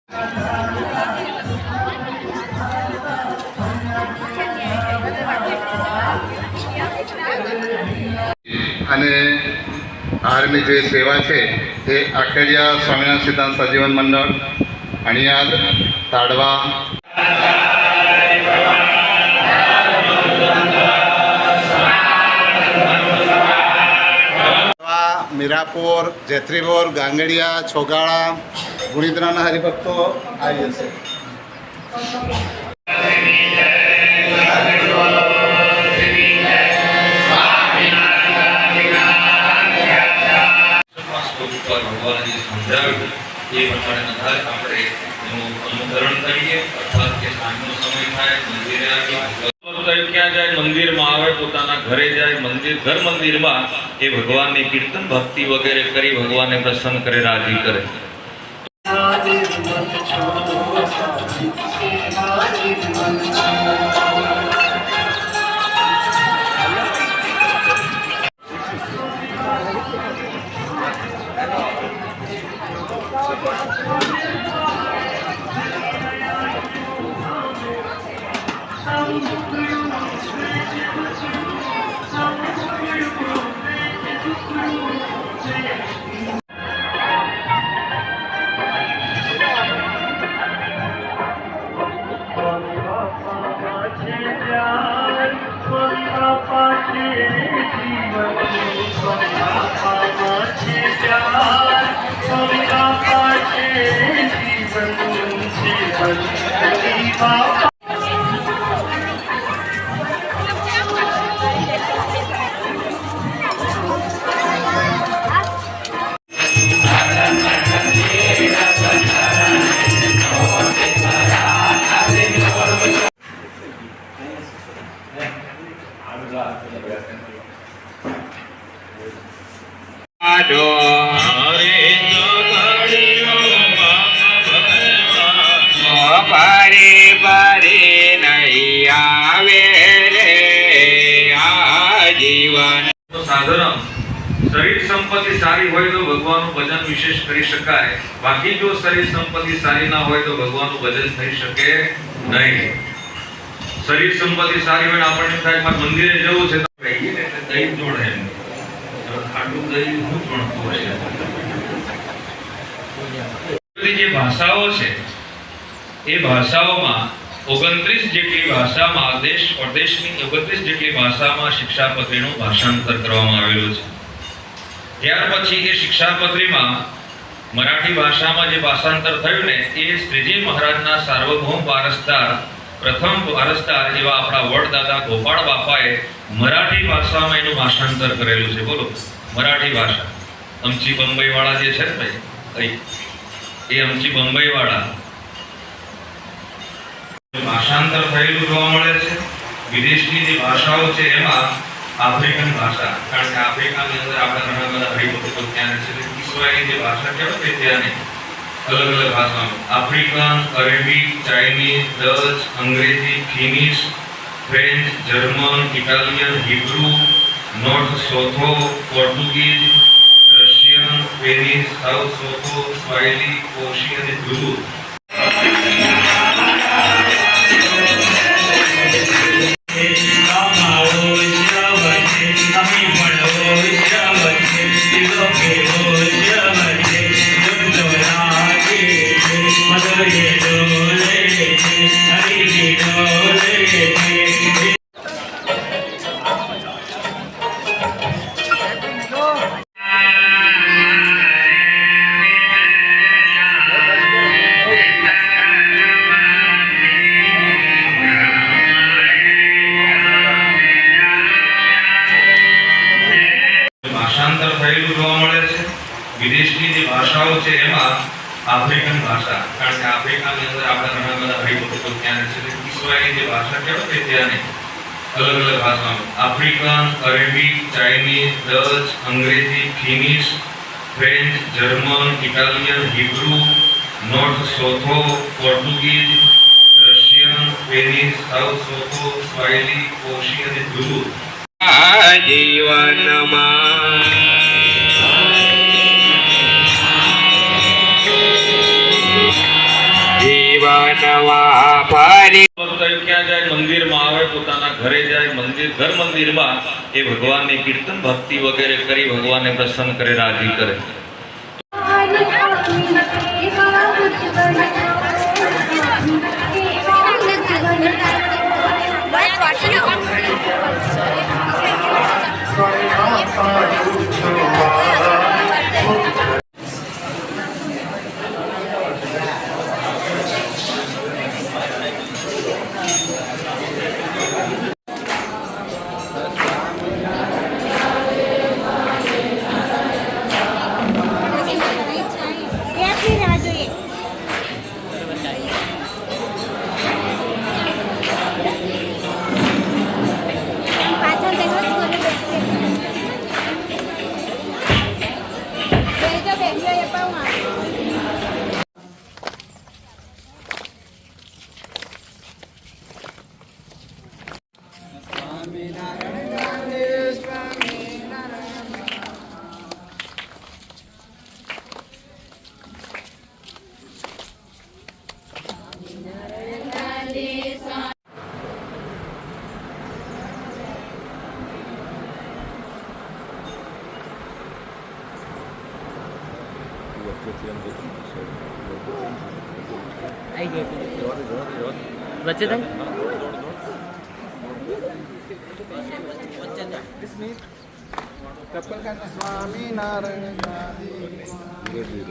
અને આહારની જે સેવા છે એ આખેડિયા સ્વામિનારાયણ સિદ્ધાંત સજીવન મંડળ અણિયાદ તાડવા મીરાપુર, જેથરીપુર, ગાંગડિયા, છોગાળા, ગુણીદ્રાના હરિભક્તો આવી જશે. એ પ્રમાણે આપણે એનું અનુકરણ કરીએ અથવા કે સાંજનો સમય થાય મંદિરે આવી ક્યાં જાય, મંદિરમાં આવે, પોતાના ઘરે જાય, ઘર મંદિરમાં એ ભગવાનની કીર્તન ભક્તિ વગેરે કરી ભગવાનને પ્રસન્ન કરે, રાજી કરે. શરીર સંપત્તિ સારી હોય તો ભગવાનનું ભજન વિશેષ કરી શકાય, બાકી જો શરીર સંપત્તિ સારી ના હોય તો ભગવાનનું ભજન થઈ શકે નહીં. શરીર સંપત્તિ સારી હોય આપણને થાય કે મંદિરે જવું છે તો કહીએ ને એટલે દહીં જોડે એમ ખાટું દહીં હું જોડતું હોય. જે ભાષાઓ છે એ ભાષાઓમાં 29 જેટલી ભાષામાં દેશ પરદેશની 29 જેટલી ભાષામાં શિક્ષાપત્રીનું ભાષાંતર કરવામાં આવેલું છે. ત્યાર પછી એ શિક્ષાપત્રીમાં મરાઠી ભાષામાં જે ભાષાંતર થયું ને એ શ્રીજી મહારાજના સાર્વભૌમ વારસદાર, પ્રથમ વારસદાર એવા આપણા વડદાદા ગોપાળ બાપાએ મરાઠી ભાષામાં એનું ભાષાંતર કરેલું છે. બોલો, મરાઠી ભાષા. અમચી બંબઈ વાળા જે છે ને ભાઈ, એ અમચી બંબઈ વાળા ભાષાંતર થયેલું જોવા મળે છે. વિદેશની જે ભાષાઓ છે એમાં આફ્રિકન ભાષા, કારણ કે આફ્રિકાની અંદર આપણા ઘણા બધા હરિભક્તો ત્યાં છે, ઇસ્રાયેલી જે ભાષા કહેવાય છે ત્યાંની અલગ અલગ ભાષાઓ, આફ્રિકન, અરેબિક, ચાઇનીઝ, ડચ, અંગ્રેજી, Finnish, French, German, Italian, Hebrew, North Sotho, Portuguese, Russian, Spanish, South Sotho, Swahili, Xhosa અને ઝુલુ. વિદેશની જે ભાષાઓ છે એમાં આફ્રિકન ભાષા, કારણ કે આફ્રિકાની અંદર આપણા ઘણા બધા હરિભક્તો ત્યાં છે, ઇસ્રાયેલી જે ભાષા કહેવાય છે ત્યાંની અલગ અલગ ભાષાઓ, આફ્રિકન, અરેબિક, ચાઇનીઝ, ડચ, અંગ્રેજી, Finnish, French, German, Italian, Hebrew, North Sotho, Portuguese, Russian, Spanish, South Sotho, Swahili, Xhosa અને ઝુલુ. જીવનમાં નવા ફરી ભક્તો ક્યાં જાય? મંદિરમાં આવે, પોતાના ઘરે જાય, ઘર મંદિરમાં એ ભગવાનની કીર્તન ભક્તિ વગેરે કરી ભગવાનને પ્રસન્ન કરે, રાજી કરે. વચ્ચે થાય સ્વામિનારાયણ ગાદે સ્વામિનારાયણ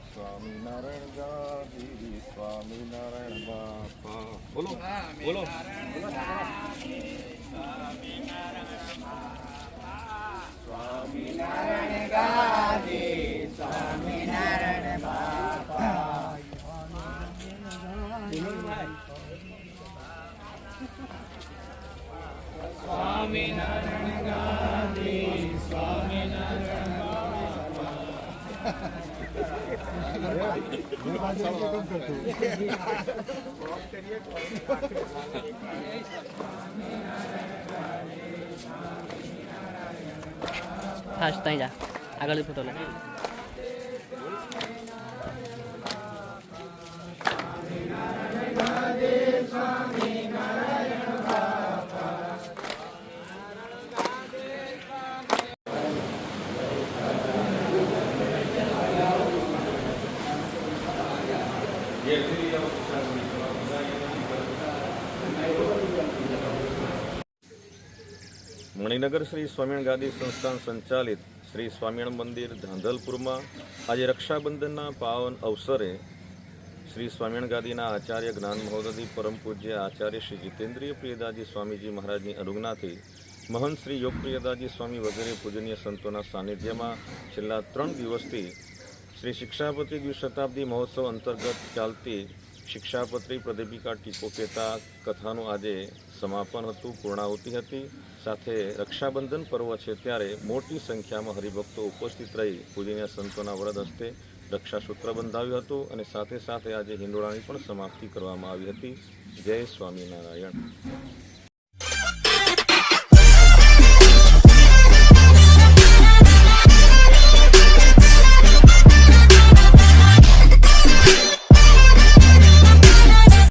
સ્વામિનારાયણ ગાદી સ્વામિનારાયણ બાપા બોલો બોલો સ્વામિનારાયણ ગાદે સ્વામિનારાયણ બાપા સ્વામિનારાયણ ગાદે સ્વામિનારાયણ ફાસ્ટ ત્યાં જા આગળ ફોટો લે મણિનગર શ્રી સ્વામિનારાયણ ગાદી સંસ્થાન સંચાલિત શ્રી સ્વામિનારાયણ મંદિર ધાંધલપુરમાં આજે રક્ષાબંધનના પાવન અવસરે શ્રી સ્વામિનારાયણ ગાદીના આચાર્ય જ્ઞાન મહોદય પરમ પૂજ્ય આચાર્ય શ્રી જીતેન્દ્રિય પ્રિયદાસજી સ્વામીજી મહારાજની અનુજ્ઞાથી મહંત શ્રી યોગપ્રિયદાજી સ્વામી વગેરે પૂજનીય સંતોના સાનિધ્યમાં છેલ્લા 3 દિવસથી શ્રી શિક્ષાપત્રી દ્વિશતાબ્દી મહોત્સવ અંતર્ગત ચાલતી શિક્ષાપત્રી પ્રદીપિકા ટીપોકેતા કથાનું આજે સમાપન હતું, પૂર્ણાહુતિ હતી. સાથે રક્ષાબંધન પર્વ છે ત્યારે મોટી સંખ્યામાં હરિભક્તો ઉપસ્થિત રહી પૂજનીય સંતોના વરદ હસ્તે રક્ષાસૂત્ર બંધાવ્યું હતું અને સાથે સાથે આજે હિંડોળાની પણ સમાપ્તિ કરવામાં આવી હતી. જય સ્વામિનારાયણ.